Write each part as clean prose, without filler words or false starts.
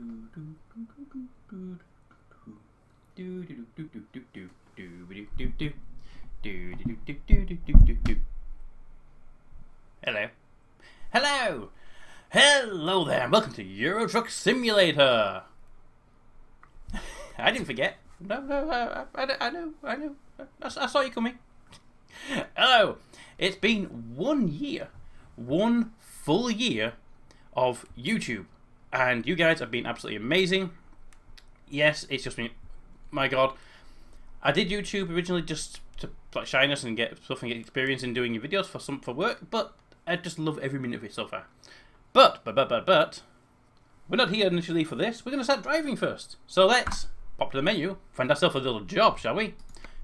Hello. Hello! Hello there, and welcome to Euro Truck Simulator! I didn't forget. No, I know. I saw you coming. Hello! It's been 1 year. 1 full year of YouTube. And you guys have been absolutely amazing. Yes, it's just been... My God. I did YouTube originally just to like shine us and get stuff and get experience in doing your videos for work, but I just love every minute of it so far. But we're not here initially for this. We're going to start driving first. So let's pop to the menu, find ourselves a little job, shall we?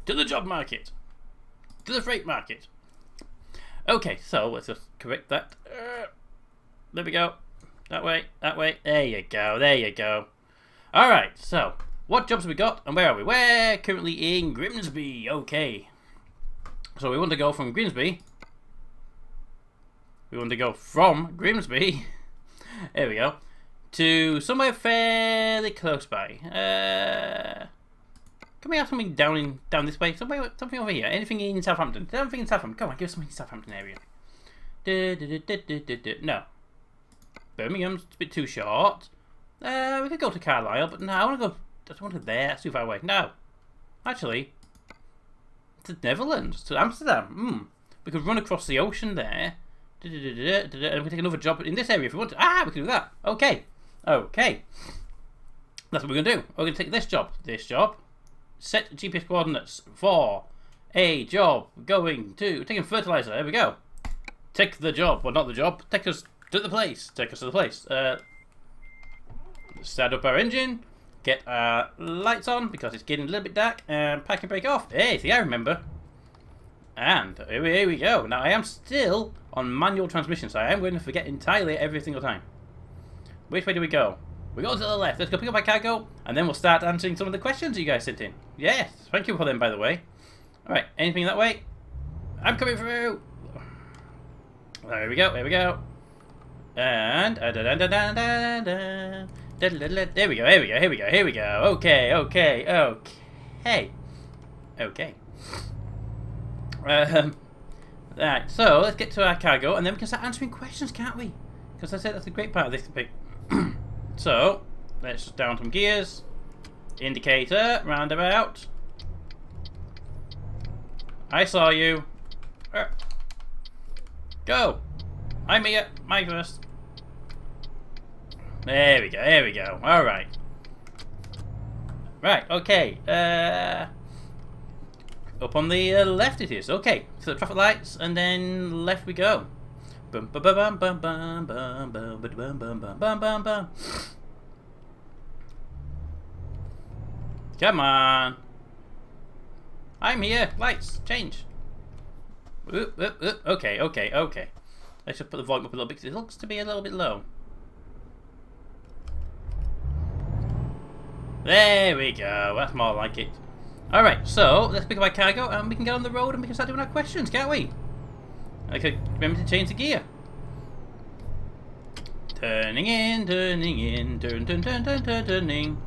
To the job market. To the freight market. Okay, so let's just correct that. There we go. That way. There you go. Alright, so what jobs have we got and where are we? We're currently in Grimsby. Okay. So we want to go from Grimsby. There we go. To somewhere fairly close by. Can we have something down this way? Something over here. Anything in Southampton? Something in Southampton. Come on, give us something in Southampton area. No. Birmingham's a bit too short. We could go to Carlisle, but no, I want to go there. That's too far away. No. Actually, to the Netherlands, to Amsterdam. We could run across the ocean there. And we could take another job in this area if we want to. We can do that. Okay. That's what we're going to do. We're going to take this job. Set GPS coordinates for a job taking fertilizer. There we go. Take the job. Well, not the job. Take us to the place. Start up our engine. Get our lights on because it's getting a little bit dark. And park and brake off. Hey, see, I remember. And here we go. Now, I am still on manual transmission, so I am going to forget entirely every single time. Which way do we go? We go to the left. Let's go pick up our cargo, and then we'll start answering some of the questions you guys sent in. Yes, thank you for them, by the way. Alright, anything that way? I'm coming through! There we go. And... There we go. Okay. Right, so let's get to our cargo, and then we can start answering questions, can't we? Because I said that's the great part of this big. So let's just down some gears. Indicator, roundabout. I saw you. Go. I'm here. My first. There we go. All right. Right. Okay. Up on the left it is. Okay. So the traffic lights, and then left we go. Bum bum bum bum bum bum bum bum bum bum bum bum. Come on. I'm here. Lights change. Oop. Okay. Let's just put the volume up a little bit because it looks to be a little bit low. There we go. That's more like it. Alright, so let's pick up our cargo and we can get on the road and we can start doing our questions, can't we? I could remember to change the gear. Turning in. Turning.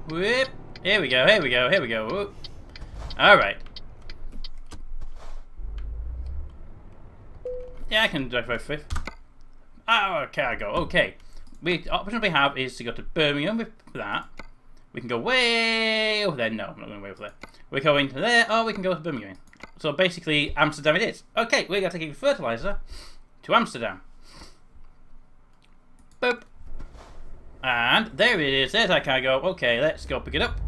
Whip. Here we go. Whoop. Alright. Yeah, I can drive right through. Our cargo. Okay. The option we have is to go to Birmingham with that. We can go way over there. No, I'm not going way over there. We're going to there, or we can go to Birmingham. So basically, Amsterdam it is. Okay, we're going to take fertilizer to Amsterdam. Boop. And there it is. There's our cargo. Okay, let's go pick it up.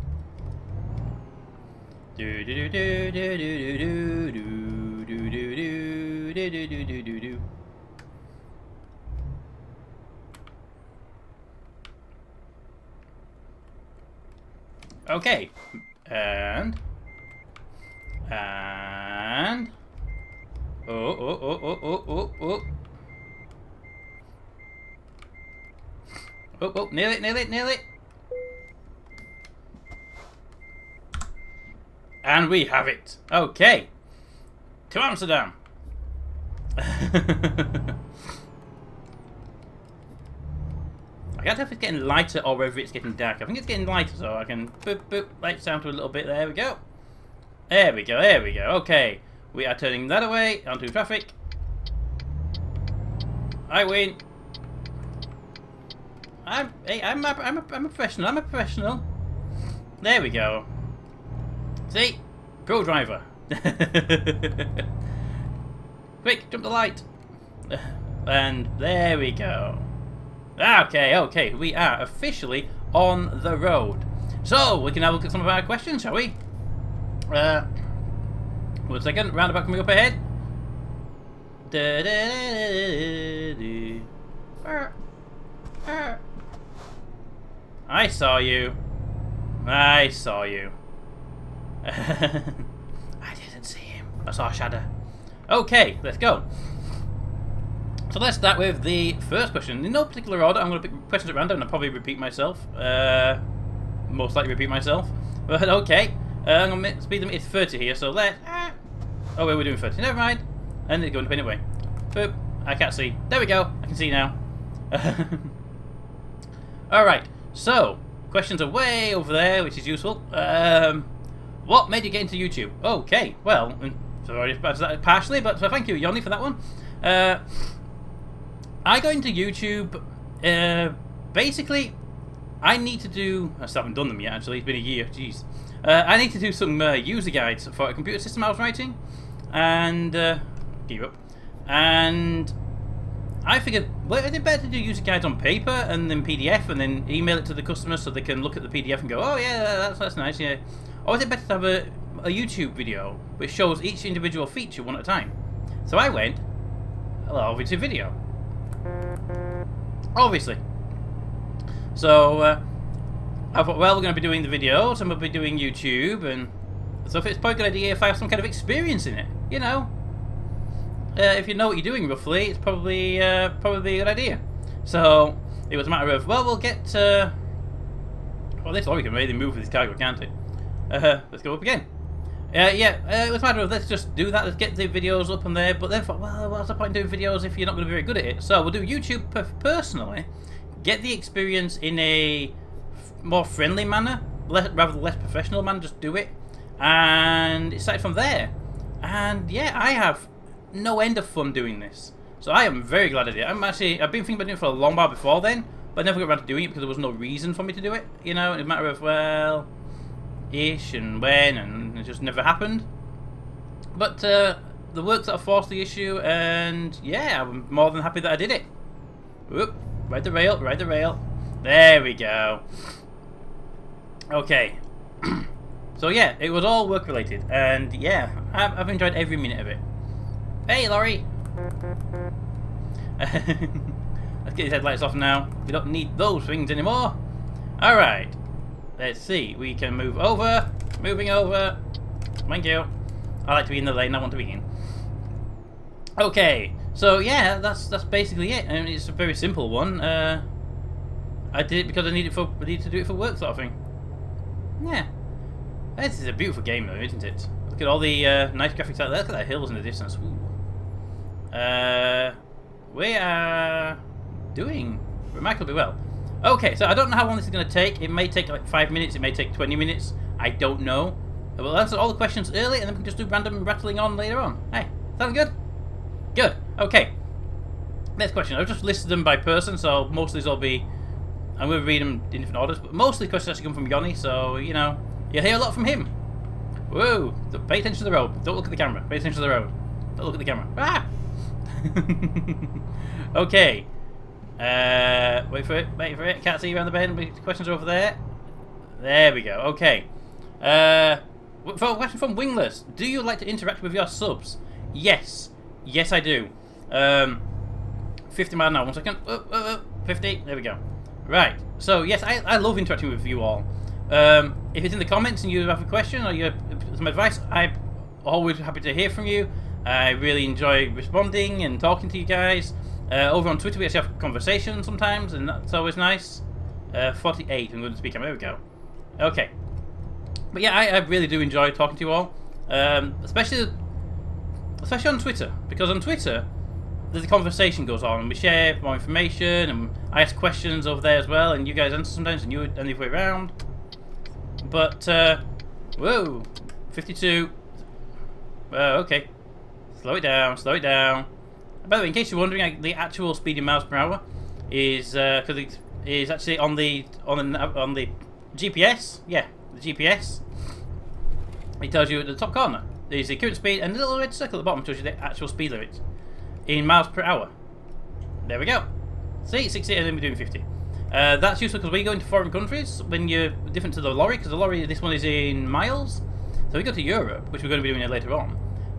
Okay, and oh, nail it. And we have it. Okay, to Amsterdam. I can't tell if it's getting lighter or whether it's getting darker. I think it's getting lighter, so I can boop, boop, lights down to a little bit. There we go. There we go, there we go. Okay, we are turning that away onto traffic. I win. I'm a professional. I'm a professional. There we go. See, pro driver. Quick, jump the light. And there we go. Okay, okay, we are officially on the road. So we can have a look at some of our questions, shall we? 1 second, roundabout coming up ahead. I saw you. I saw you. I didn't see him. I saw a shadow. Okay, let's go. So let's start with the first question. In no particular order, I'm going to pick questions at random and I'll probably repeat myself. Most likely repeat myself. But okay. I'm going to speed them. It's 30 here, so let's... Oh, wait, we're doing 30. Never mind. And it's going up anyway. Boop. I can't see. There we go. I can see now. Alright. So, questions are way over there, which is useful. What made you get into YouTube? Okay. Well, sorry about that partially, but thank you, Yoni, for that one. I got into YouTube, basically, I need to do... I still haven't done them yet, actually. It's been a year. Jeez. I need to do some user guides for a computer system I was writing. And... give up. And... I figured, well, is it better to do user guides on paper and then PDF and then email it to the customer so they can look at the PDF and go, oh yeah, that's nice, yeah. Or is it better to have a YouTube video which shows each individual feature one at a time? So I went, well, obviously video. Obviously. So I thought, well, we're going to be doing the videos and we'll be doing YouTube, and so if it's probably a good idea if I have some kind of experience in it, you know. If you know what you're doing roughly, it's probably a good idea. So it was a matter of, well, we'll get. Well, this lorry can really move with this cargo, can't it? Let's go up again. Yeah, it was a matter of let's just do that. Let's get the videos up on there. But then I thought, well, what's the point in doing videos if you're not going to be very good at it? So we'll do YouTube personally, get the experience in a more friendly manner, rather than less professional manner. Just do it, and it started from there. And yeah, I have no end of fun doing this, so I am very glad I did. I've been thinking about doing it for a long while before then, but I never got around to doing it because there was no reason for me to do it, you know. It's a matter of, well, ish and when, and it just never happened. But the work sort of forced the issue, and yeah, I'm more than happy that I did it. Whoop, ride the rail, ride the rail. There we go. Okay. So yeah, it was all work related, and yeah, I've enjoyed every minute of it. Hey, Laurie! Let's get his headlights off now. We don't need those things anymore. Alright. Let's see. We can move over. Moving over. Thank you. I like to be in the lane I want to be in. Okay. So, yeah, that's basically it. I mean, it's a very simple one. I did it because I needed to do it for work sort of thing. Yeah. This is a beautiful game though, isn't it? Look at all the nice graphics out there. Look at the hills in the distance. Ooh. We are doing remarkably well. Okay, so I don't know how long this is going to take. It may take like 5 minutes, it may take 20 minutes. I don't know. We'll answer all the questions early and then we can just do random rattling on later on. Hey, sound good? Good. Okay. Next question. I've just listed them by person, so most of these will be... I'm going to read them in different orders, but most of the questions actually come from Yoni, so, you know, you'll hear a lot from him. Whoa! Pay attention to the road. Don't look at the camera. Pay attention to the road. Don't look at the camera. Ah! Okay. Wait for it. Wait for it. Can't see you around the bend. The questions are over there. There we go. Okay. For a question from Wingless. Do you like to interact with your subs? Yes. Yes, I do. 50 miles an hour. 1 second. 50. There we go. Right. So, yes, I love interacting with you all. If it's in the comments and you have a question or you have some advice, I'm always happy to hear from you. I really enjoy responding and talking to you guys. Over on Twitter we actually have conversations sometimes, and that's always nice. 48, I'm going to speak. There we go. Okay. But yeah, I really do enjoy talking to you all. Especially on Twitter. Because on Twitter, the conversation goes on, and we share more information, and I ask questions over there as well, and you guys answer sometimes, and the other way around. But whoa, 52. Okay, slow it down, slow it down. By the way, in case you're wondering, the actual speed in miles per hour is because it is actually on the GPS. Yeah, the GPS. It tells you at the top corner there's the current speed, and the little red circle at the bottom tells you the actual speed limit in miles per hour. There we go. See, 60, and then we're doing 50. That's useful because when you go into foreign countries, when you're different to the lorry, because the lorry, this one is in miles. So we go to Europe, which we're going to be doing later on.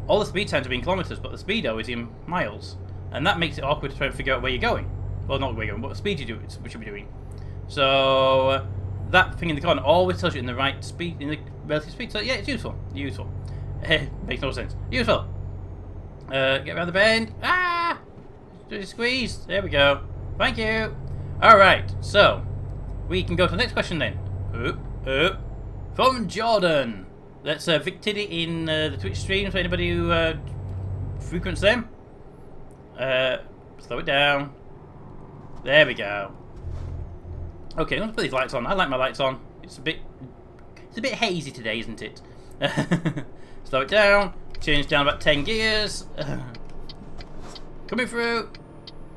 All the speed signs are in kilometers, but the speedo is in miles, and that makes it awkward to try and figure out where you're going. Well, not where you're going, what speed you do, we should be doing. So that thing in the corner always tells you in the right speed, in the relative speed. So yeah, it's useful. Useful. Makes no sense. Useful. Get around the bend. Ah! Just squeeze. There we go. Thank you. All right. So we can go to the next question then. From Jordan. That's Vic Tiddy in the Twitch stream for anybody who frequents them. Slow it down. There we go. Okay, let's put these lights on. I like my lights on. It's a bit hazy today, isn't it? Slow it down. Change down about 10 gears. Coming through.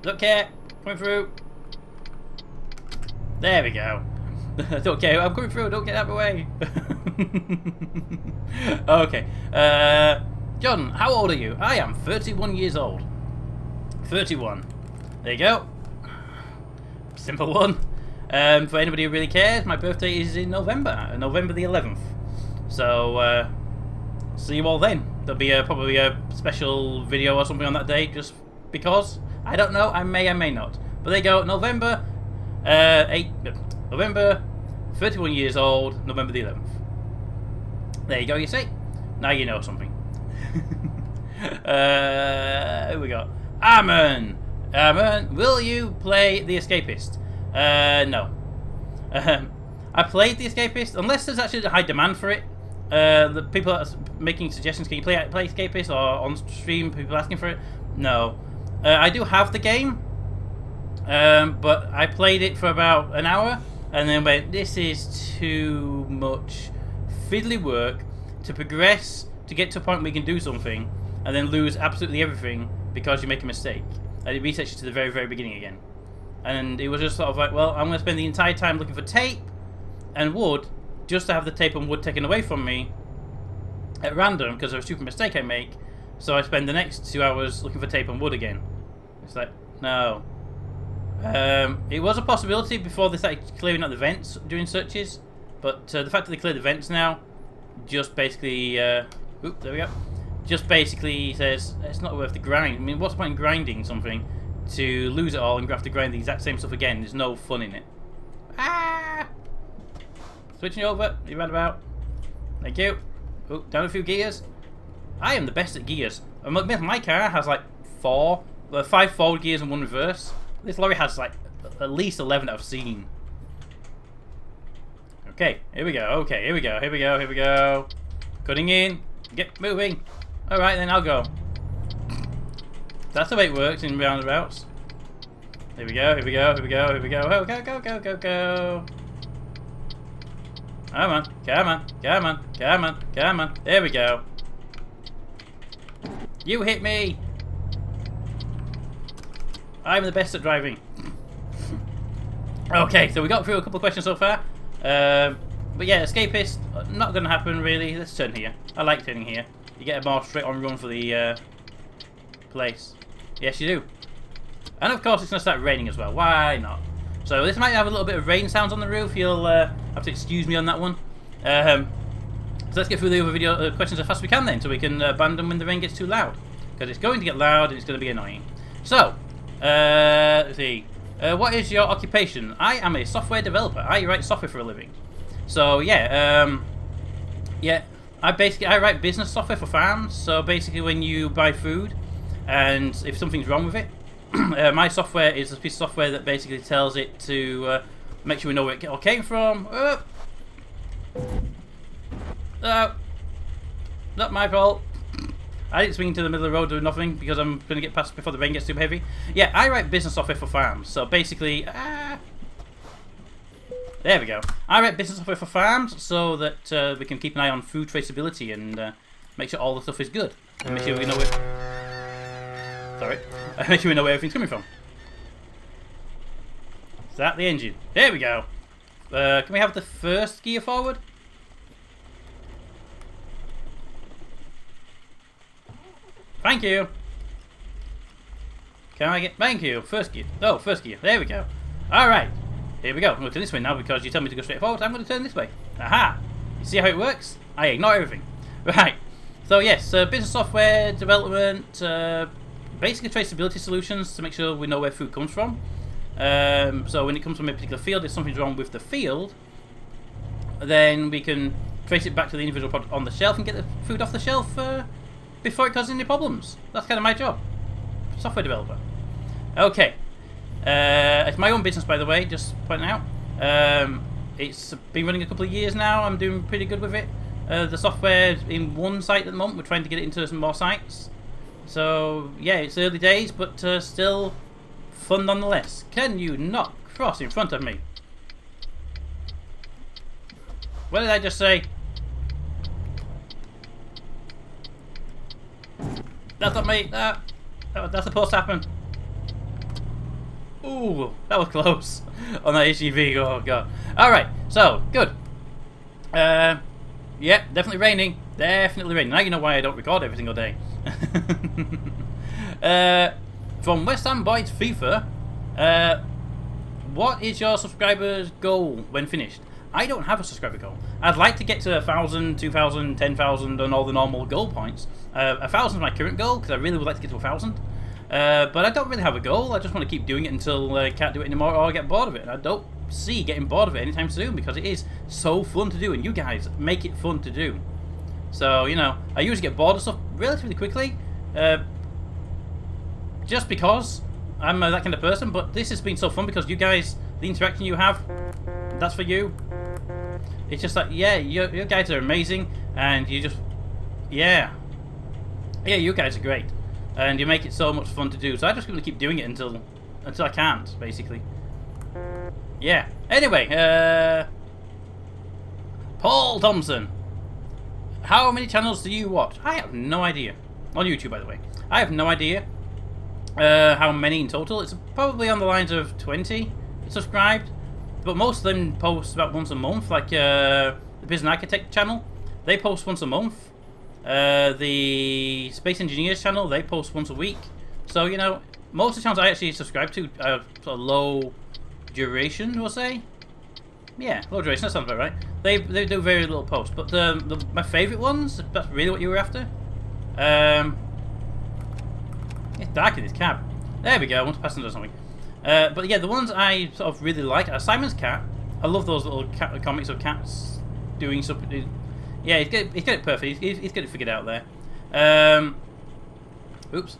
Don't care. Coming through. There we go. Don't care. I'm coming through. Don't get out of the way. Okay. John, how old are you? I am 31 years old. 31. There you go. Simple one. For anybody who really cares, my birthday is in November. November the 11th. So, see you all then. There'll be probably a special video or something on that day, just because. I don't know. I may not. But there you go. November 31 years old, November the 11th. There you go, you see? Now you know something. Who we got? Ammon! Ammon, will you play The Escapist? No. I played The Escapist, unless there's actually a high demand for it. The people that are making suggestions, can you play Escapist, or on stream, people asking for it? No. I do have the game, but I played it for about an hour, and then went, this is too much fiddly work to progress to get to a point where you can do something, and then lose absolutely everything because you make a mistake. And it resets you to the very, very beginning again. And it was just sort of like, well, I'm going to spend the entire time looking for tape and wood just to have the tape and wood taken away from me at random because of a stupid mistake I make. So I spend the next 2 hours looking for tape and wood again. It's like, no. It was a possibility before they started clearing out the vents doing searches, but the fact that they cleared the vents now just basically, oop, there we go. Just basically says it's not worth the grind. I mean, what's the point in grinding something to lose it all and have to grind the exact same stuff again? There's no fun in it. Ah! Switching over. You right about? Thank you. Oh, down a few gears. I am the best at gears. My car has like 5 forward gears and 1 reverse. This lorry has like at least 11 that I've seen. Okay, here we go. Okay, here we go. Here we go. Here we go. Cutting in. Get moving. Alright, then I'll go. That's the way it works in roundabouts. Here we go. Here we go. Here we go. Here we go. Oh, go, go, go, go, go. Come on. Come on. Come on. Come on. Come on. There we go. You hit me. I'm the best at driving. Okay, so we got through a couple of questions so far. But yeah, Escapist, not going to happen really. Let's turn here. I like turning here. You get a more straight on run for the place. Yes, you do. And of course, it's going to start raining as well. Why not? So this might have a little bit of rain sounds on the roof. You'll have to excuse me on that one. So let's get through the other video questions as fast as we can then, so we can abandon when the rain gets too loud. Because it's going to get loud and it's going to be annoying. So, let's see. What is your occupation? I am a software developer. I write software for a living. So yeah, I write business software for farms. So basically, when you buy food, and if something's wrong with it, my software is a piece of software that basically tells it to make sure we know where it all came from. Not my fault. I didn't swing into the middle of the road doing nothing because I'm going to get past before the rain gets too heavy. Yeah, I write business software for farms. So basically, there we go. I write business software for farms so that we can keep an eye on food traceability and make sure all the stuff is good. And make sure we know where... Sorry. Make sure we know where everything's coming from. Start the engine. There we go. Can we have the first gear forward? Thank you. Can I get... Thank you. First gear. Oh, first gear. There we go. Alright. Here we go. I'm going to turn this way now because you tell me to go straight forward. I'm going to turn this way. Aha! You see how it works? I ignore everything. Right. So yes, business software development, basically traceability solutions to make sure we know where food comes from. So when it comes from a particular field, if something's wrong with the field, then we can trace it back to the individual product on the shelf and get the food off the shelf before it causes any problems. That's kind of my job. Software developer. Okay. It's my own business, by the way, just pointing out. It's been running a couple of years now. I'm doing pretty good with it. The software in one site at the moment. We're trying to get it into some more sites. So, yeah, it's early days, but still fun nonetheless. Can you not cross in front of me? What did I just say? That's not me. That's supposed to happen. Ooh, that was close on that HGV. Oh god. All right, so good. Yeah, definitely raining. Definitely raining. Now you know why I don't record every single day. From West Ham Boyd's FIFA. What is your subscribers' goal when finished? I don't have a subscriber goal. I'd like to get to 1,000, 2,000, 10,000 and all the normal goal points. 1,000 is my current goal because I really would like to get to 1,000. But I don't really have a goal. I just want to keep doing it until I can't do it anymore or I get bored of it. And I don't see getting bored of it anytime soon because it is so fun to do and you guys make it fun to do. So, you know, I usually get bored of stuff relatively quickly just because I'm that kind of person. But this has been so fun because you guys, the interaction you have, that's for you. It's just like, yeah, you guys are amazing and you just, yeah, you guys are great. And you make it so much fun to do. So I'm just going to keep doing it until I can't, basically. Yeah. Anyway, Paul Thompson. How many channels do you watch? I have no idea. On YouTube, by the way. I have no idea how many in total. It's probably on the lines of 20 subscribed. But most of them post about once a month. Like the Business Architect channel. They post once a month. The Space Engineers channel, they post once a week. So, you know, most of the channels I actually subscribe to are sort of low duration, we'll say. Yeah, low duration, that sounds about right. They do very little posts. But my favourite ones, if that's really what you were after. It's dark in this cab. There we go, I want to pass under something. But yeah, the ones I sort of really like are Simon's Cat. I love those little comics of cats doing something. Yeah, he's got it perfect. He's got it figured out there. Oops.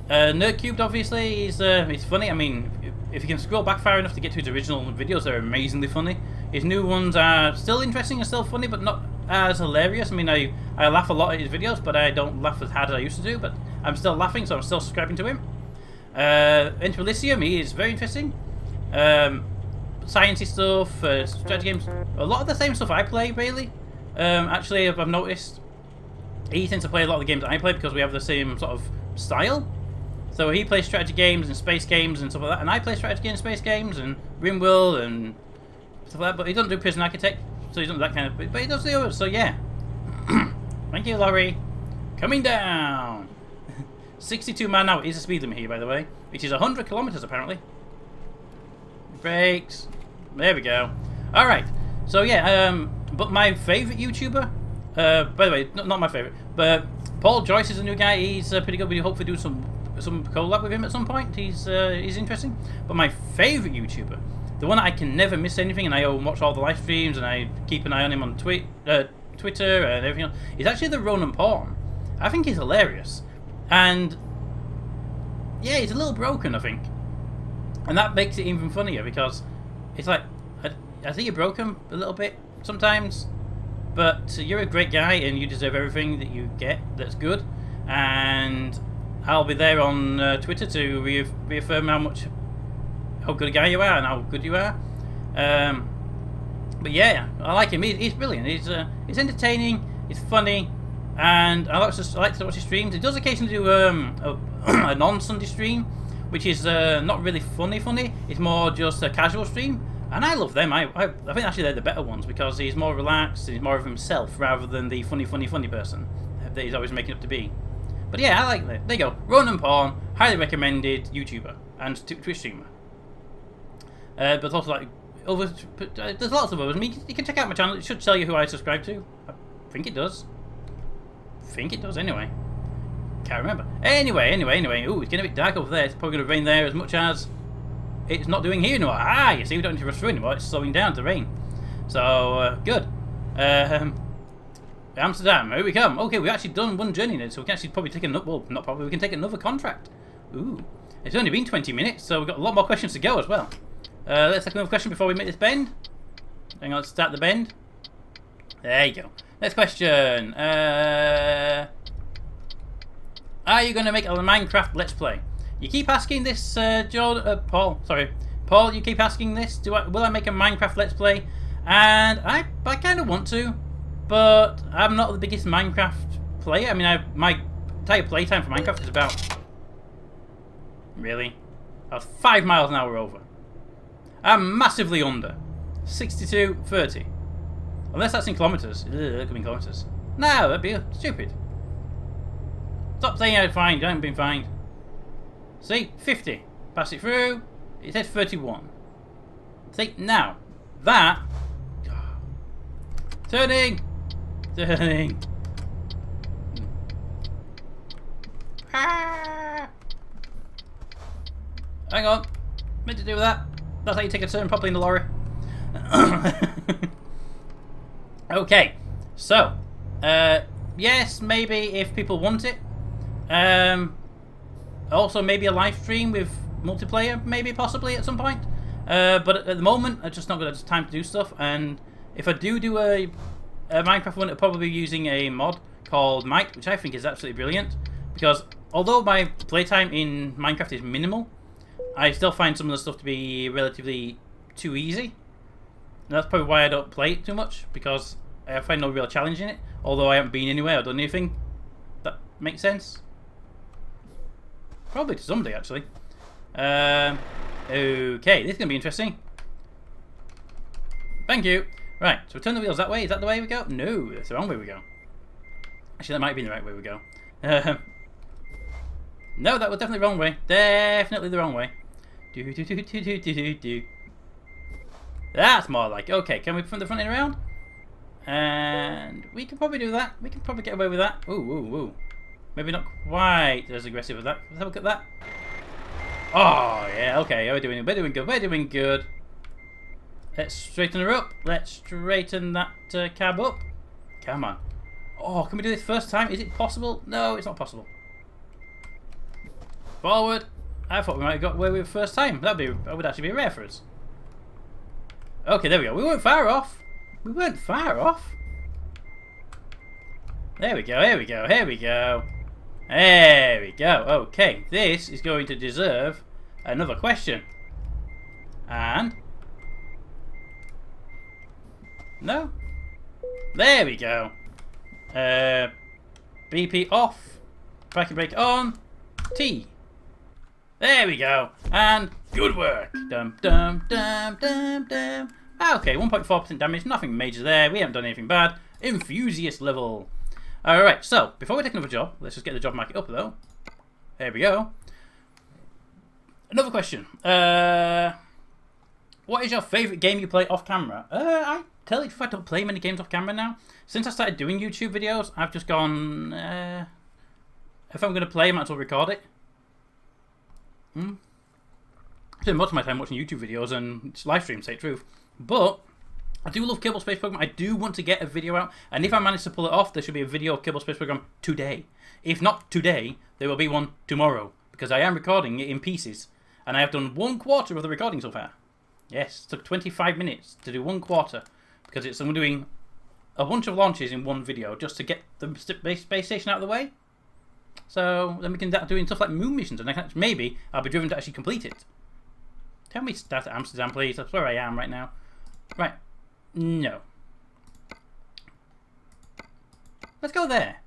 Nerdcubed, obviously, he's funny. I mean, if you can scroll back far enough to get to his original videos, they're amazingly funny. His new ones are still interesting and still funny, but not as hilarious. I mean, I laugh a lot at his videos, but I don't laugh as hard as I used to do. But I'm still laughing, so I'm still subscribing to him. Enter Elysium, he is very interesting. Sciencey stuff, strategy games. A lot of the same stuff I play, really. Actually, I've noticed he tends to play a lot of the games I play because we have the same sort of style. So he plays strategy games and space games and stuff like that, and I play strategy and space games and RimWorld and stuff like that. But he doesn't do Prison Architect, so he doesn't do that kind of. But he does the others. So yeah. Thank you, Laurie. Coming down. 62 miles an hour is the speed limit here, by the way, which is 100 kilometers apparently. Brakes. There we go. All right. So yeah. But my favourite YouTuber, by the way, not my favourite, but Paul Joyce is a new guy. He's pretty good. We hopefully do some collab with him at some point. He's interesting. But my favourite YouTuber, the one I can never miss anything, and I watch all the live streams, and I keep an eye on him on Twitter and everything else, is actually the Ronan Pawn. I think he's hilarious, and yeah, he's a little broken, I think, and that makes it even funnier because it's like I think you're broken a little bit sometimes, but you're a great guy and you deserve everything that you get that's good. and I'll be there on Twitter to reaffirm how good a guy you are and how good you are. But yeah, I like him. He's brilliant. He's entertaining. He's funny, and I like to watch his streams. He does occasionally do a non-Sunday stream, which is not really funny. It's more just a casual stream, and I love them. I think actually they're the better ones because he's more relaxed. He's more of himself rather than the funny person that he's always making up to be. But yeah, I like that. There you go. Ronan Pawn, highly recommended YouTuber and Twitch streamer. But also like there's lots of others. I mean, you can check out my channel. It should tell you who I subscribe to. I think it does. Anyway. Can't remember. Anyway. Ooh, it's getting a bit dark over there. It's probably going to rain there as much as it's not doing here anymore. You see, we don't need to rush through anymore. It's slowing down to rain. So, good. Amsterdam, here we come. Okay, we've actually done one journey now, so we can actually probably take another, well, not probably, we can take another contract. Ooh. It's only been 20 minutes, so we've got a lot more questions to go as well. Let's take another question before we make this bend. Hang on, let's start the bend. There you go. Next question. Are you going to make a Minecraft Let's Play? You keep asking this, Paul. Sorry. Paul, you keep asking this. Will I make a Minecraft Let's Play? And I kind of want to, but I'm not the biggest Minecraft player. I mean, my entire playtime for Minecraft is about... Really? 5 miles an hour over. I'm massively under. 62.30. Unless that's in kilometers. That could be in kilometers. No, that'd be stupid. Stop saying I'd find. I haven't been fined. See? 50. Pass it through. It says 31. See? Now. That. Turning. Ah. Hang on. Meant to do that. That's how you take a turn properly in the lorry. Okay. So. Yes, maybe if people want it. Also, maybe a live stream with multiplayer, maybe possibly at some point. But at the moment, I just not got time to do stuff. And if I do a Minecraft one, it'll probably be using a mod called Might, which I think is absolutely brilliant. Because although my playtime in Minecraft is minimal, I still find some of the stuff to be relatively too easy. And that's probably why I don't play it too much, because I find no real challenge in it. Although I haven't been anywhere or done anything. That makes sense? Probably to somebody, actually. Okay, this is going to be interesting. Thank you. Right, so we turn the wheels that way. Is that the way we go? No, that's the wrong way we go. Actually, that might be the right way we go. No, that was definitely the wrong way. Definitely the wrong way. Do. That's more like. Okay, can we from the front end around? And we can probably do that. We can probably get away with that. Ooh. Maybe not quite as aggressive as that. Let's have a look at that. Oh, yeah, okay. We're doing good. Let's straighten her up. Let's straighten that cab up. Come on. Oh, can we do this first time? Is it possible? No, it's not possible. Forward. I thought we might have got away with it first time. That would actually be rare for us. Okay, there we go. We weren't far off. There we go. Okay, this is going to deserve another question. And... No? There we go. BP off. Parking brake on. T. There we go. And good work. Dum. Okay, 1.4% damage. Nothing major there. We haven't done anything bad. Enthusiast level. Alright, so, before we take another job, let's just get the job market up, though. There we go. Another question. What is your favourite game you play off camera? I tell you if I don't play many games off camera now. Since I started doing YouTube videos, I've just gone, if I'm going to play, I might as well record it. I spend most of my time watching YouTube videos and live streams, to say the truth. But I do love Kerbal Space Program. I do want to get a video out, and if I manage to pull it off, there should be a video of Kerbal Space Program today. If not today, there will be one tomorrow, because I am recording it in pieces, and I have done 1/4 of the recording so far. Yes, it took 25 minutes to do 1/4, because I'm doing a bunch of launches in one video just to get the space station out of the way. So then we can start doing stuff like moon missions, and maybe I'll be driven to actually complete it. Tell me start at Amsterdam, please. That's where I am right now. Right. No. Let's go there.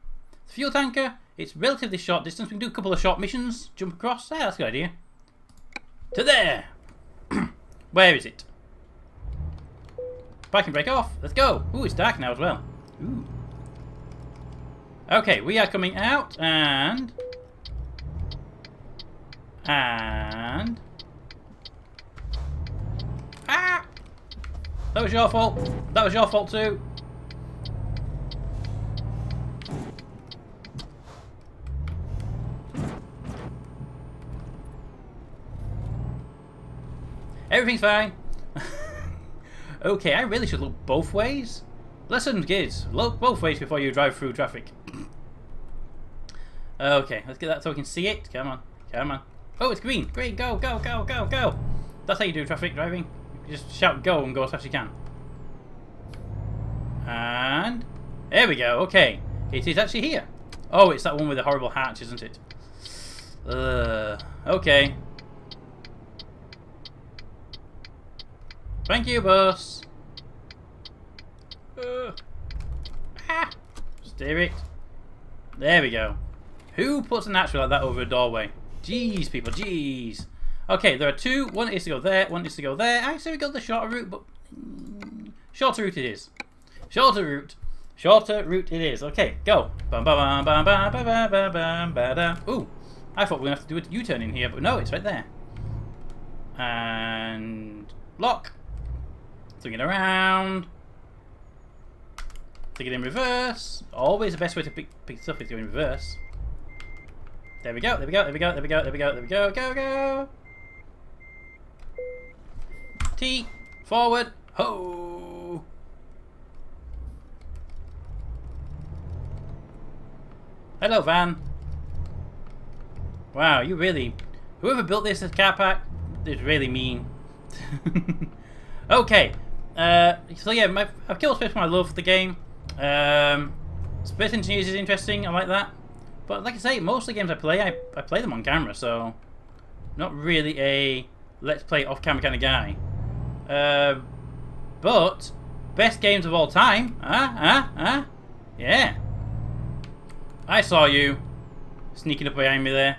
The fuel tanker. It's relatively short distance. We can do a couple of short missions. Jump across. Yeah, that's a good idea. To there. Where is it? If I can break off. Let's go. Ooh, it's dark now as well. Ooh. Okay, we are coming out and... Ah! That was your fault. That was your fault too. Everything's fine. Okay, I really should look both ways. Listen, kids, look both ways before you drive through traffic. Okay, let's get that so we can see it. Come on, come on. Oh, it's green. Green, go, go, go, go, go. That's how you do traffic driving. You just shout go and go as fast as you can. And there we go. Okay, it is actually here. Oh, it's that one with the horrible hatch, isn't it? Okay. Thank you, boss. Steer it. There we go. Who puts an hatch like that over a doorway? Jeez, people, jeez. Okay, there are two. One is to go there, one is to go there. I say we got the shorter route, but... shorter route it is. Shorter route. Shorter route it is. Okay, go. Bum, bum, bum, bum, bum, bum, bum, bum, bum, bum. Ooh, I thought we were going to have to do a U-turn in here, but no, it's right there. And... lock. Swing it around. Take it in reverse. Always the best way to pick stuff is to go in reverse. There we go, there we go, there we go, there we go, there we go, there we go, go, go. T, forward, ho. Hello, van. Wow, you really, whoever built this car park is really mean. Okay, so yeah, I've killed Space when I love the game. Space Engineers is interesting, I like that. But like I say, most of the games I play them on camera, so not really a let's play off camera kind of guy. But best games of all time, yeah. I saw you sneaking up behind me there.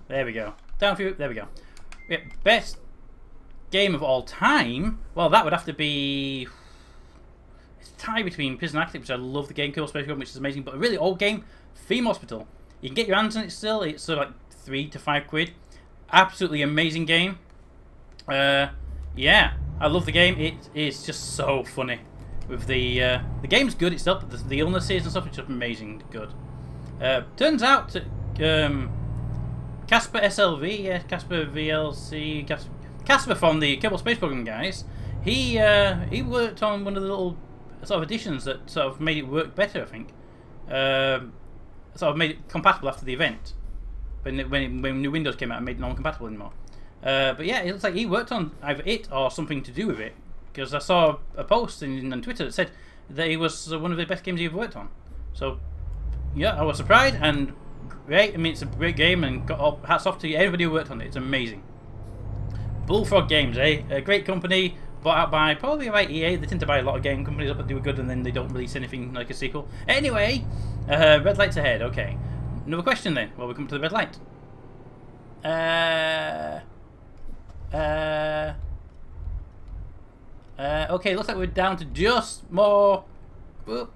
There we go. Down for you. There we go. Yeah, best game of all time. Well, that would have to be. It's a tie between Prison Architect, which I love the game, Kerbal Space Program, which is amazing, but a really old game, Theme Hospital. You can get your hands on it still. It's sort of like £3 to £5. Absolutely amazing game. Yeah, I love the game. It is just so funny. With the game's good itself, but the illnesses and stuff is just amazing good. Turns out that Casper SLV, yeah, Casper VLC, Casper from the Kerbal Space Program guys, he worked on one of the little sort of additions that sort of made it work better, I think. Sort of made it compatible after the event. When new Windows came out and made it non-compatible anymore. But yeah, it looks like he worked on either it or something to do with it. Because I saw a post on Twitter that said that it was one of the best games he ever worked on. So, yeah, I was surprised and great. I mean, it's a great game and got hats off to everybody who worked on it. It's amazing. Bullfrog Games, eh? A great company, bought out by probably by EA. They tend to buy a lot of game companies up that do good and then they don't release anything like a sequel. Anyway, red light's ahead. Okay. Another question then. Well, we come to the red light. Okay, looks like we're down to just more. Whoop.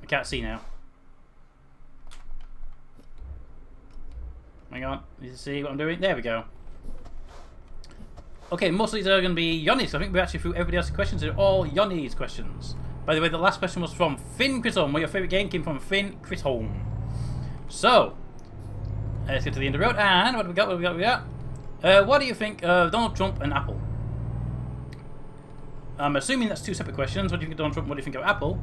I can't see now. Hang on, need to see what I'm doing. There we go. Okay, most of these are going to be Yonni's. So I think we're actually through everybody else's questions. They're all Yonni's questions. By the way, the last question was from Finn Chisholm. What your favourite game came from Finn Chisholm. So, let's get to the end of the road. And what do we got? What do we got? What do we got? What do you think of Donald Trump and Apple? I'm assuming that's two separate questions. What do you think of Donald Trump? What do you think of Apple?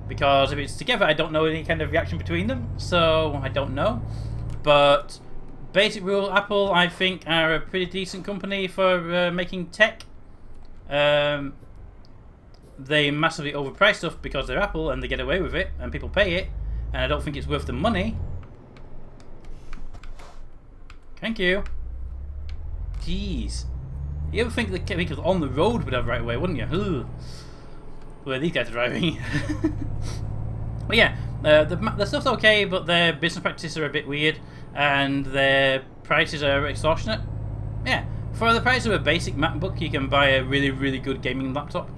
Because if it's together, I don't know any kind of reaction between them. So, I don't know. But, basic rule, Apple, I think, are a pretty decent company for making tech. They massively overprice stuff because they're Apple and they get away with it and people pay it. and I don't think it's worth the money. Thank you. Jeez. You ever think that vehicles on the road would have right away, wouldn't you? Ugh. Well, these guys are driving. But yeah, the stuff's okay, but their business practices are a bit weird, and their prices are extortionate. Yeah, for the price of a basic MacBook, you can buy a really, really good gaming laptop.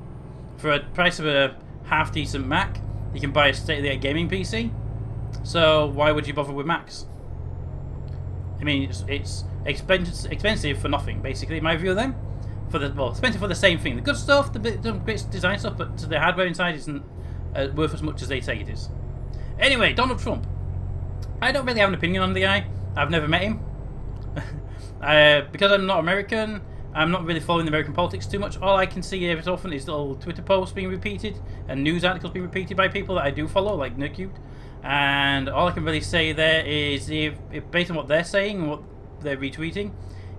For the price of a half-decent Mac, you can buy a state-of-the-art gaming PC. So why would you bother with Macs? I mean, it's expensive for nothing, basically, in my view of them. Expensive for the same thing. The good stuff, the great design stuff, but the hardware inside isn't worth as much as they say it is. Anyway, Donald Trump. I don't really have an opinion on the guy. I've never met him. Because I'm not American, I'm not really following the American politics too much. All I can see every so often is little Twitter posts being repeated and news articles being repeated by people that I do follow, like MacLeod. And all I can really say there is, if based on what they're saying and what they're retweeting,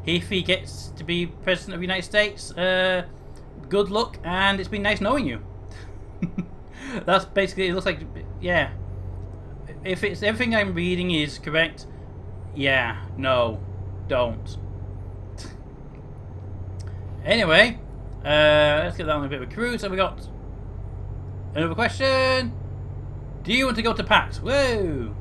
if he gets to be president of the United States, good luck, and it's been nice knowing you. That's basically, it looks like, yeah. If it's everything I'm reading is correct, yeah, no, don't. Anyway, let's get that on a bit of a cruise. So we got another question. Do you want to go to PAX? Whoa!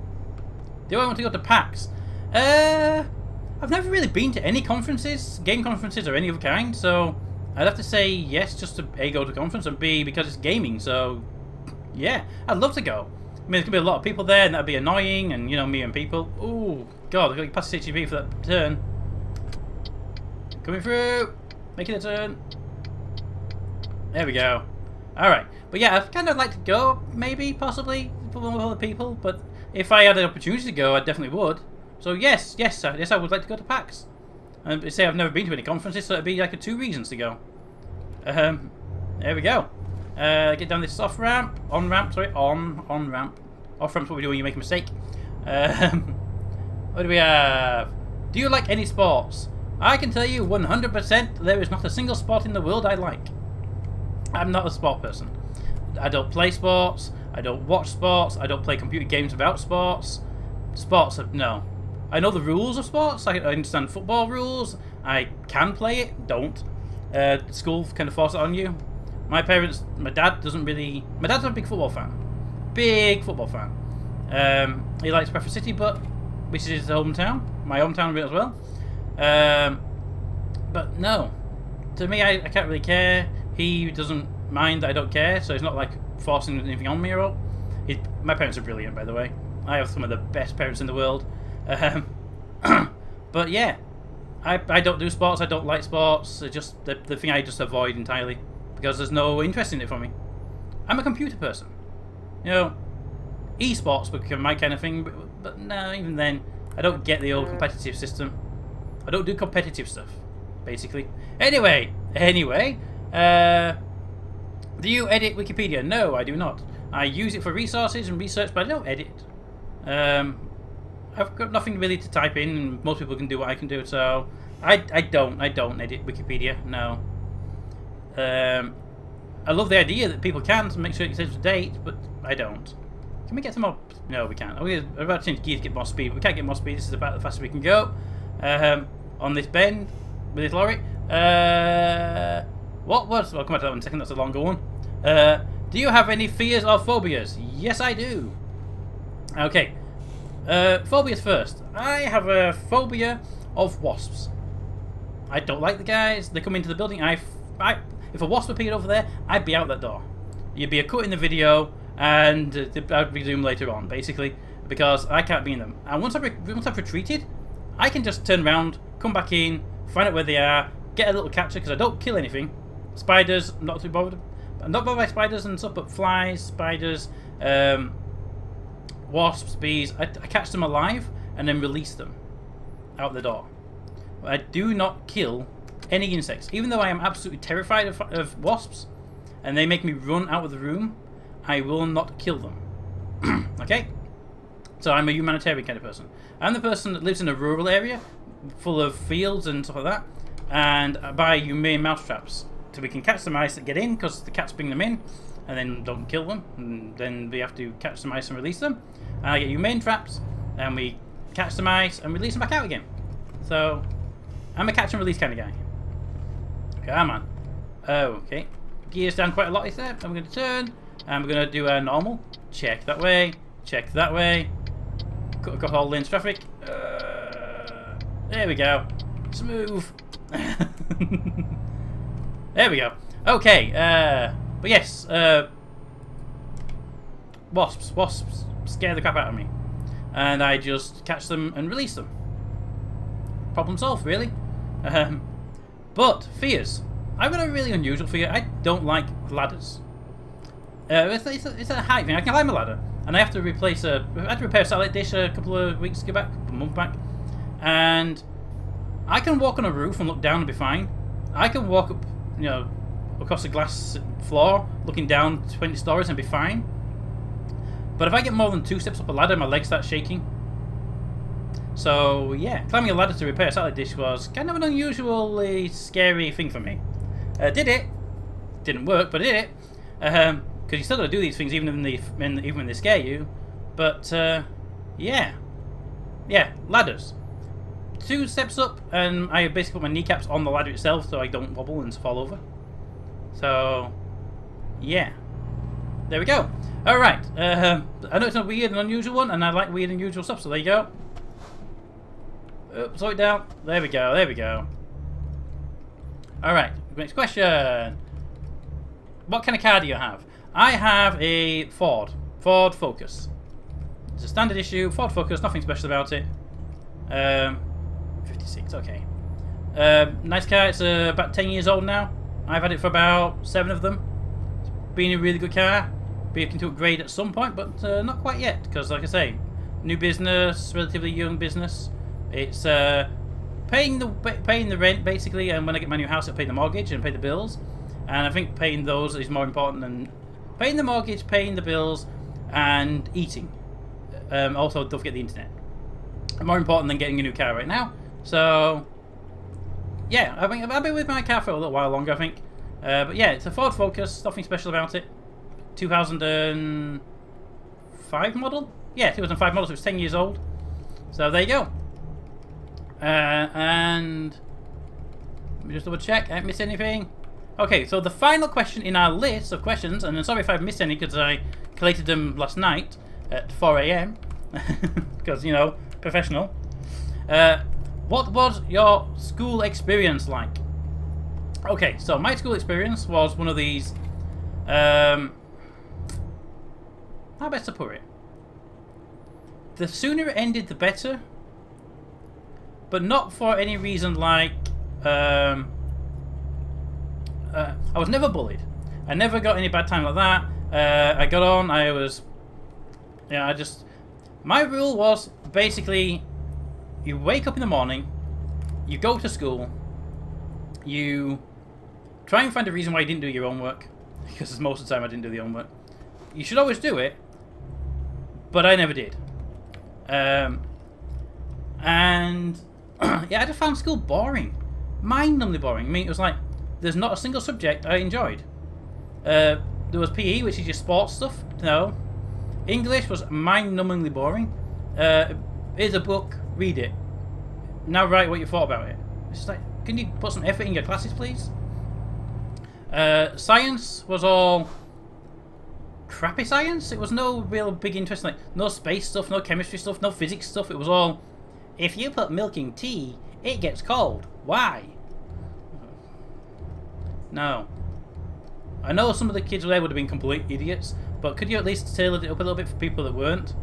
Do I want to go to PAX? I've never really been to any conferences, game conferences or any other kind, so I'd have to say yes just to A, go to a conference, and B, because it's gaming, so yeah, I'd love to go. I mean, there's going to be a lot of people there, and that'd be annoying, and, you know, me and people. Ooh, God, I've got to pass the HTTP for that turn. Coming through! Making a turn. There we go. Alright, but yeah, I'd kind of like to go, maybe, possibly, with other people, but if I had an opportunity to go, I definitely would. So yes, I would like to go to PAX. And say I've never been to any conferences, so it'd be like 2 reasons to go. There we go. Get down this off ramp, on ramp. Off ramp's what we do when you make a mistake. What do we have? Do you like any sports? I can tell you 100% there is not a single sport in the world I like. I'm not a sport person. I don't play sports. I don't watch sports. I don't play computer games about sports. Sports, no. I know the rules of sports. I understand football rules. I can play it. Don't. School kind of force it on you. My dad doesn't really. My dad's a big football fan. Big football fan. He likes Bradford City, which is his hometown. My hometown as well. But no. To me, I can't really care. He doesn't mind that I don't care, so it's not like forcing anything on me or all. My parents are brilliant, by the way. I have some of the best parents in the world. But yeah, I don't do sports. I don't like sports. It's just the thing I just avoid entirely because there's no interest in it for me. I'm a computer person. You know, esports become my kind of thing, but no, even then, I don't get the old competitive system. I don't do competitive stuff, basically. Anyway, do you edit Wikipedia? No, I do not. I use it for resources and research, but I don't edit. I've got nothing really to type in, and most people can do what I can do, so I don't edit Wikipedia. No. I love the idea that people can to make sure it says to date, but I don't. Can we get some more? No, we can't. We're about to change gears to get more speed, but we can't get more speed. This is about the fastest we can go. On this bend with this lorry. What was? I'll come back to that one in a second. That's a longer one. Do you have any fears or phobias? Yes, I do. Okay. Phobias first. I have a phobia of wasps. I don't like the guys. They come into the building. If a wasp appeared over there, I'd be out that door. You'd be a cut in the video, and I'd resume later on, basically, because I can't be in them. And once I've retreated, I can just turn around, come back in, find out where they are, get a little capture, because I don't kill anything. Spiders, I'm not too bothered. I'm not bothered by spiders and stuff, but flies, spiders, wasps, bees, I catch them alive and then release them out the door. I do not kill any insects. Even though I am absolutely terrified of wasps and they make me run out of the room, I will not kill them. Okay? So I'm a humanitarian kind of person. I'm the person that lives in a rural area full of fields and stuff like that, and buy humane mousetraps. so we can catch the mice that get in, because the cats bring them in, and then don't kill them, and then we have to catch the mice and release them. And I get humane traps, and we catch the mice and release them back out again. So I'm a catch and release kind of guy. Come on. Okay. Gears down quite a lot, is there? I'm going to turn, and we're going to do a normal. Check that way. Check that way. Cut across all lanes traffic. There we go. Smooth. There we go. Okay. But yes. Wasps scare the crap out of me, and I just catch them and release them. Problem solved, really. But fears. I've got a really unusual fear. I don't like ladders. It's a height thing. I can climb a ladder, and I have to replace I had to repair a satellite dish a couple of weeks back, a month back, and I can walk on a roof and look down and be fine. I can walk up, across a glass floor, looking down 20 stories and be fine. But if I get more than 2 steps up a ladder, my legs start shaking. So yeah, climbing a ladder to repair a satellite dish was kind of an unusually scary thing for me. Did it? Didn't work, but did it? Because you still got to do these things even when they scare you. But yeah, ladders. 2 steps up, and I basically put my kneecaps on the ladder itself so I don't wobble and fall over. So yeah, there we go. All right. I know it's a weird and unusual one, and I like weird and unusual stuff. So there you go. Slow it down. There we go. There we go. All right. Next question. What kind of car do you have? I have a Ford Focus. It's a standard issue Ford Focus. Nothing special about it. 56. Okay. Nice car. It's about 10 years old now. I've had it for about 7 of them. It's been a really good car. Be looking to upgrade at some point, but not quite yet. Because, like I say, new business, relatively young business. It's paying the rent basically, and when I get my new house, I'll pay the mortgage and pay the bills. And I think paying those is more important than paying the mortgage, paying the bills, and eating. Also, don't forget the internet. More important than getting a new car right now. So yeah, I think I'll be with my car for a little while longer, I think. But yeah, it's a Ford Focus. Nothing special about it. 2005 model. Yeah, 2005 model. So it's 10 years old. So there you go. And let me just double check. I haven't missed anything. Okay, so the final question in our list of questions, and I'm sorry if I've missed any because I collated them last night at 4 AM because, professional. What was your school experience like? Okay, so my school experience was one of these, how best to put it? The sooner it ended, the better. But not for any reason like, I was never bullied. I never got any bad time like that. I got on, my rule was basically, you wake up in the morning, you go to school, you try and find a reason why you didn't do your homework, because most of the time I didn't do the homework. You should always do it, but I never did. And yeah, I just found school boring. Mind-numbingly boring. I mean, it was like, there's not a single subject I enjoyed. There was PE, which is just sports stuff. No. English was mind-numbingly boring. Here's a book, read it. Now write what you thought about it. It's just like, can you put some effort in your classes, please? Science was all crappy science. It was no real big interest, like no space stuff, no chemistry stuff, no physics stuff. It was all, if you put milk in tea, it gets cold. Why? No. I know some of the kids there would have been complete idiots, but could you at least tailor it up a little bit for people that weren't?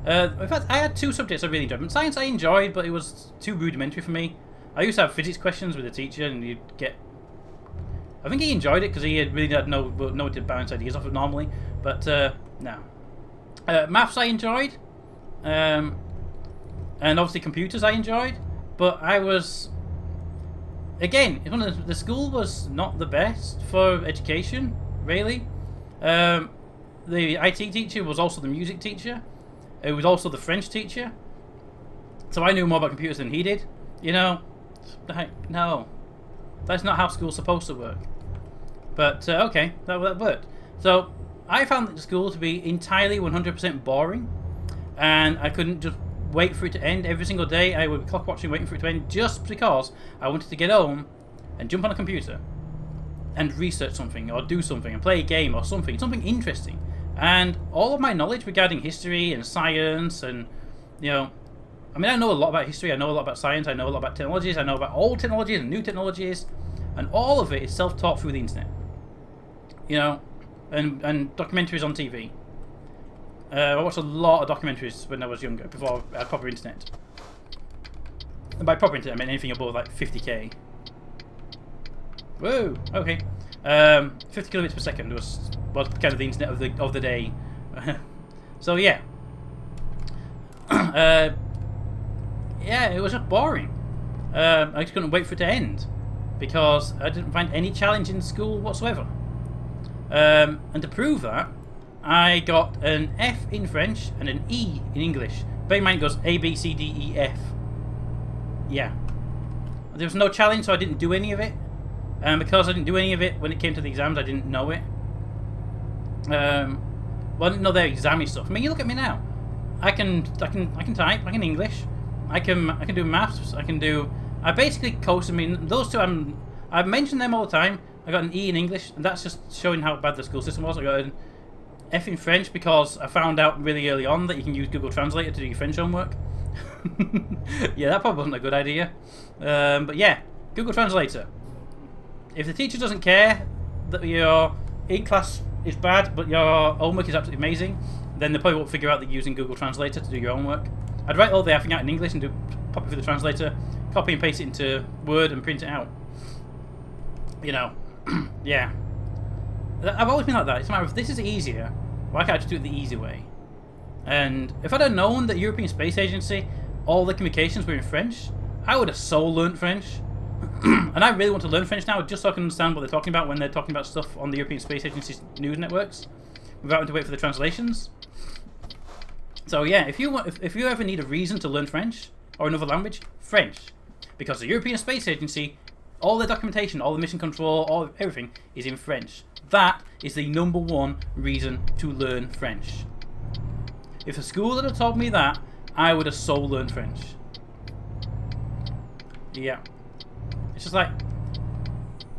In fact, I had 2 subjects I really enjoyed. Science I enjoyed, but it was too rudimentary for me. I used to have physics questions with the teacher, and you'd get... I think he enjoyed it because he had really had no to bounce ideas off of normally, but no. Maths I enjoyed, and obviously computers I enjoyed, but I was... Again, the school was not the best for education, really. The IT teacher was also the music teacher. It was also the French teacher. So I knew more about computers than he did. No. That's not how school's supposed to work. But okay, that worked. So I found the school to be entirely 100% boring, and I couldn't just wait for it to end every single day. I would be clock watching, waiting for it to end, just because I wanted to get home and jump on a computer and research something, or do something, and play a game, or something interesting. And all of my knowledge regarding history and science, and I mean, I know a lot about history, I know a lot about science, I know a lot about technologies, I know about old technologies and new technologies, and all of it is self-taught through the internet. And documentaries on TV. I watched a lot of documentaries when I was younger, before I had proper internet. And by proper internet, I meant anything above like 50k. Whoa, okay. 50 kilobits per second was kind of the internet of the day. So yeah. Yeah, it was just boring. I just couldn't wait for it to end, because I didn't find any challenge in school whatsoever. And to prove that, I got an F in French and an E in English. Bear in mind it goes A, B, C, D, E, F. Yeah. There was no challenge, so I didn't do any of it. And because I didn't do any of it when it came to the exams, I didn't know it. Well, I didn't know their exam stuff. I mean, you look at me now. I can type. I can English. I can do maths. I basically coached. I mean, those two. I mention them all the time. I got an E in English, and that's just showing how bad the school system was. I got an F in French because I found out really early on that you can use Google Translator to do your French homework. Yeah, that probably wasn't a good idea. But yeah, Google Translator. If the teacher doesn't care that your in-class is bad, but your homework is absolutely amazing, then they probably won't figure out that you're using Google Translator to do your homework. I'd write all the effing out in English and pop it through the translator, copy and paste it into Word and print it out. Yeah. I've always been like that. It's a matter of, if this is easier, why can't I just do it the easy way? And if I'd have known that European Space Agency, all the communications were in French, I would have so learnt French. And I really want to learn French now, just so I can understand what they're talking about when they're talking about stuff on the European Space Agency's news networks, without having to wait for the translations. So yeah, if you ever need a reason to learn French or another language, French, because the European Space Agency, all their documentation, all the mission control, everything is in French. That is the #1 reason to learn French. If a school had told me that, I would have so learned French. Yeah. It's just like,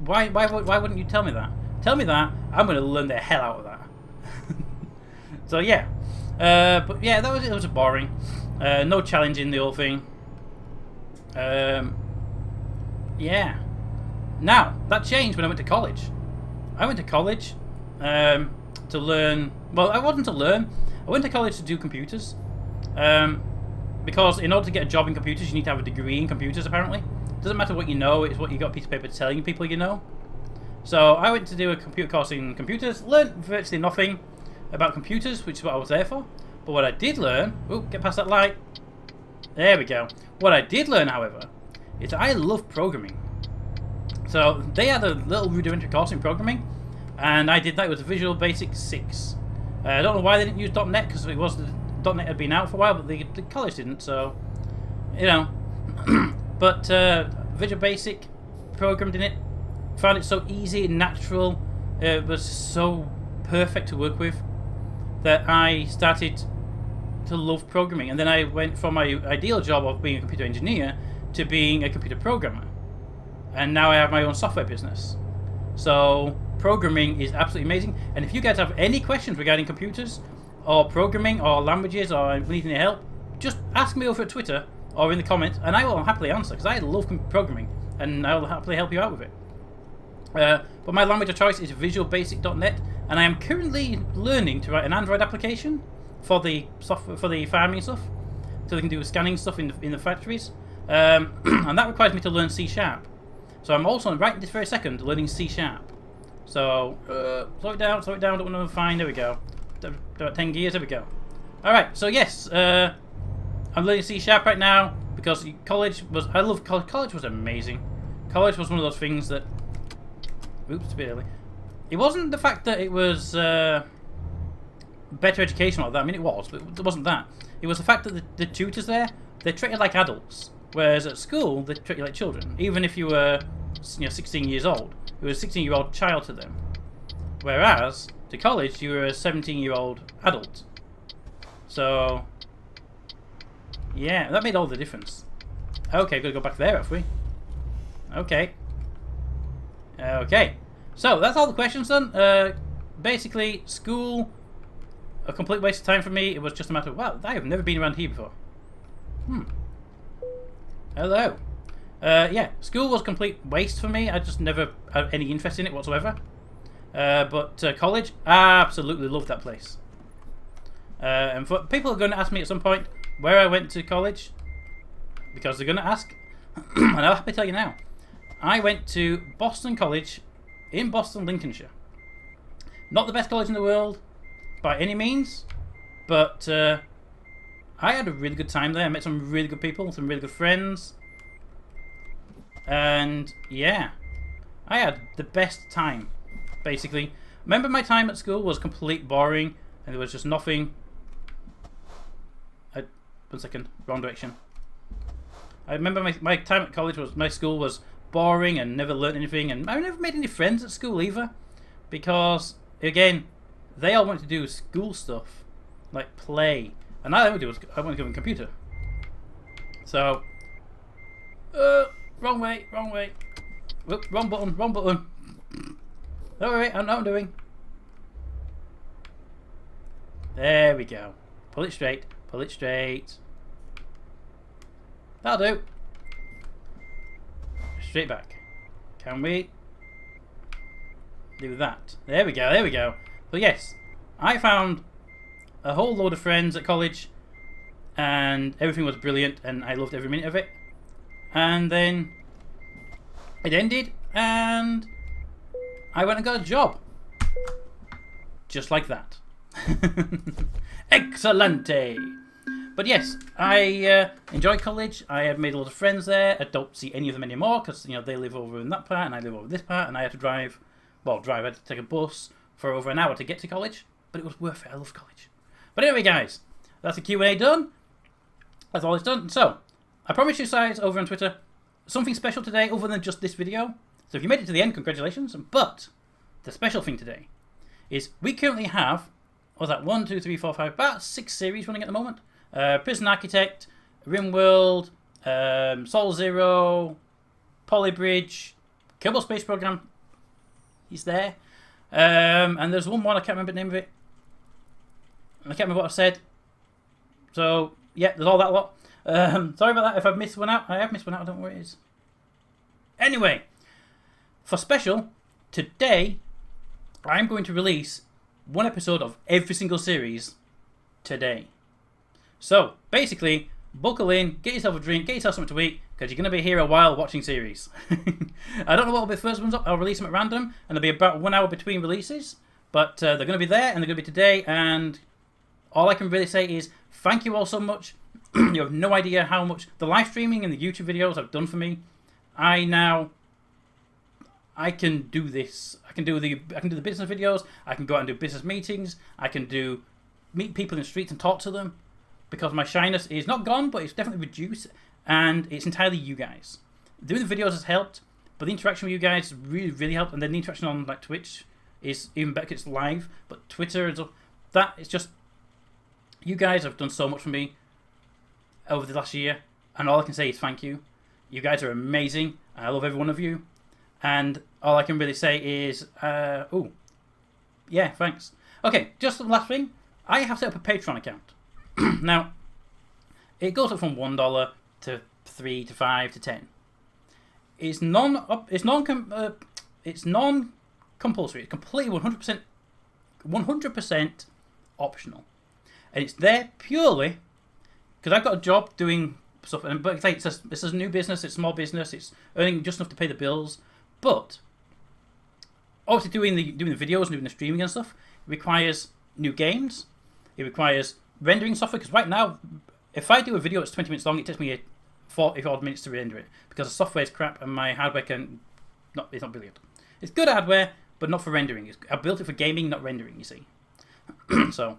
why wouldn't you tell me that? Tell me that, I'm going to learn the hell out of that. So yeah. But yeah, it was boring. No challenge in the whole thing. Yeah. Now, that changed when I went to college. I went to college to learn... Well, I wasn't to learn. I went to college to do computers. Because in order to get a job in computers, you need to have a degree in computers, apparently. It doesn't matter what you know, it's what you got a piece of paper telling people you know. So I went to do a computer course in computers, learned virtually nothing about computers, which is what I was there for. But what I did learn... Oh, get past that light. There we go. What I did learn, however, is that I love programming. So they had a little rudimentary course in programming, and I did that. It was Visual Basic 6. I don't know why they didn't use .NET, because .NET had been out for a while, but the college didn't, so... But Visual Basic, programmed in it, found it so easy and natural, it was so perfect to work with, that I started to love programming. And then I went from my ideal job of being a computer engineer to being a computer programmer. And now I have my own software business. So programming is absolutely amazing. And if you guys have any questions regarding computers, or programming, or languages, or need any help, just ask me over at Twitter, or in the comments, and I will happily answer, because I love programming, and I will happily help you out with it. But my language of choice is visualbasic.net, and I am currently learning to write an Android application for the software, for the farming stuff, so they can do scanning stuff in the factories, and that requires me to learn C#. So I'm also, right this very second, learning C#. So, slow it down, don't want to find, there we go. About 10 gears, there we go. Alright, so yes, I'm learning C# right now, because college was, I love college. College was amazing. College was one of those things that, oops, a bit early. It wasn't the fact that it was better education like that. I mean, it was, but it wasn't that. It was the fact that the tutors there, they're treated like adults, whereas at school, they treat you like children. Even if you were 16 years old, it was a 16-year-old child to them. Whereas, to college, you were a 17-year-old adult. So, yeah, that made all the difference. Okay, gotta go back there, have we? Okay. Okay. So, that's all the questions done. Basically, school, a complete waste of time for me. It was just a matter of, wow, I have never been around here before. Hello. Yeah, school was a complete waste for me. I just never had any interest in it whatsoever. But college, I absolutely loved that place. And for people are going to ask me at some point where I went to college, because they're going to ask, and I'll happily tell you now. I went to Boston College in Boston, Lincolnshire. Not the best college in the world by any means, but I had a really good time there. I met some really good people, some really good friends. And yeah, I had the best time, basically. Remember, my time at school was complete boring, and there was just nothing. 1 second, wrong direction. I remember my time at college was, my school was boring and never learned anything, and I never made any friends at school either, because again, they all wanted to do school stuff, like play, and all I wanted to do was I wanted to go on a computer. So, wrong way. Whoop, wrong button. Alright, I know what I'm doing. There we go. Pull it straight. That'll do. Straight back. Can we do that? There we go. So yes, I found a whole load of friends at college, and everything was brilliant, and I loved every minute of it. And then it ended, and I went and got a job. Just like that. Excelente! But yes, I enjoyed college. I had made a lot of friends there. I don't see any of them anymore because they live over in that part and I live over this part, and I had to drive. I had to take a bus for over an hour to get to college, but it was worth it. I love college. But anyway, guys, that's the Q&A done. That's all it's done. So, I promised you guys over on Twitter something special today other than just this video. So if you made it to the end, congratulations. But the special thing today is we currently have, about 6 series running at the moment. Prison Architect, RimWorld, Soul Zero, Polybridge, Kerbal Space Program. He's there. And there's one more, I can't remember the name of it. I can't remember what I said. So, yeah, there's all that lot. Sorry about that if I've missed one out. I have missed one out, I don't know where it is. Anyway, for special, today, I'm going to release one episode of every single series today. So, basically, buckle in, get yourself a drink, get yourself something to eat, because you're going to be here a while watching series. I don't know what will be the first ones up. I'll release them at random, and there'll be about 1 hour between releases. But they're going to be there, and they're going to be today, and all I can really say is thank you all so much. You have no idea how much the live streaming and the YouTube videos have done for me. I can do this. I can do the business videos. I can go out and do business meetings. I can meet people in the streets and talk to them, because my shyness is not gone, but it's definitely reduced, and it's entirely you guys. Doing the videos has helped, but the interaction with you guys really, really helped, and then the interaction on like Twitch is even better. It's live, but Twitter and stuff, that is just, you guys have done so much for me over the last year, and all I can say is thank you. You guys are amazing. I love every one of you, and all I can really say is, yeah, thanks. Okay, just the last thing. I have set up a Patreon account. Now, it goes up from $1 to $3 to $5 to $10. It's non-compulsory. It's completely 100% optional, and it's there purely because I've got a job doing stuff. But it's a new business. It's a small business. It's earning just enough to pay the bills. But obviously, doing the videos and doing the streaming and stuff requires new games. It requires rendering software, because right now, if I do a video that's 20 minutes long, it takes me 40 odd minutes to render it, because the software is crap and my hardware it's not brilliant. It's good hardware, but not for rendering. I built it for gaming, not rendering, you see. So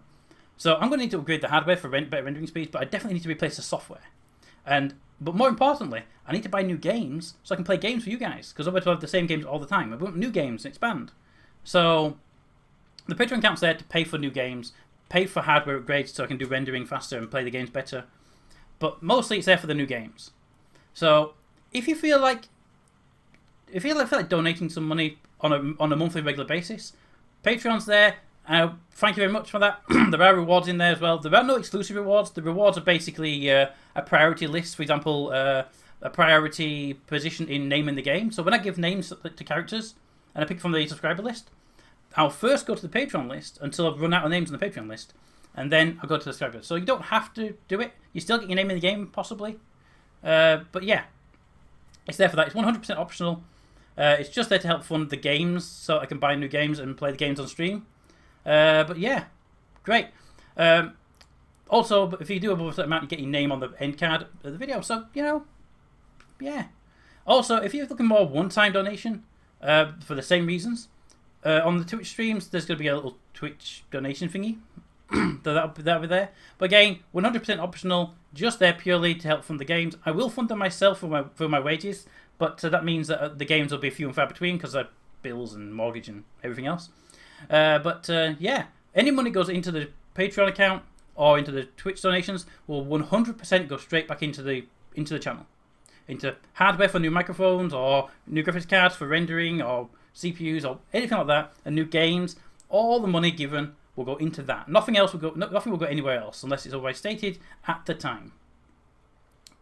I'm going to need to upgrade the hardware for better rendering speeds, but I definitely need to replace the software. But more importantly, I need to buy new games so I can play games for you guys, because otherwise I'll have the same games all the time. I want new games and expand. So The Patreon account's there to pay for new games, pay for hardware upgrades so I can do rendering faster and play the games better. But mostly it's there for the new games. So if you feel like donating some money on a monthly regular basis, Patreon's there. Thank you very much for that. There are rewards in there as well. There are no exclusive rewards. The rewards are basically a priority list. For example, a priority position in naming the game. So when I give names to characters and I pick from the subscriber list, I'll first go to the Patreon list until I've run out of names on the Patreon list, and then I'll go to the subscriber. So you don't have to do it. You still get your name in the game, possibly. But yeah, it's there for that. It's 100% optional. It's just there to help fund the games so I can buy new games and play the games on stream. But yeah, great. Also, if you do above a certain amount, you get your name on the end card of the video. So, yeah. Also, if you're looking more one-time donation for the same reasons, on the Twitch streams, there's going to be a little Twitch donation thingy. that'll be there. But again, 100% optional, just there purely to help fund the games. I will fund them myself for my wages, but that means that the games will be few and far between because I have bills and mortgage and everything else. Yeah, any money goes into the Patreon account or into the Twitch donations will 100% go straight back into the channel, into hardware for new microphones or new graphics cards for rendering or CPUs or anything like that, and new games. All the money given will go into that. Nothing will go anywhere else unless it's always stated at the time,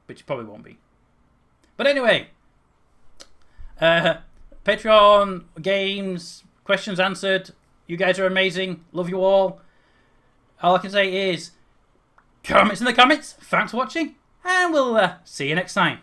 which it probably won't be. But anyway, Patreon, games, questions answered. You guys are amazing. Love you all. All I can say is comments in the comments. Thanks for watching, and we'll see you next time.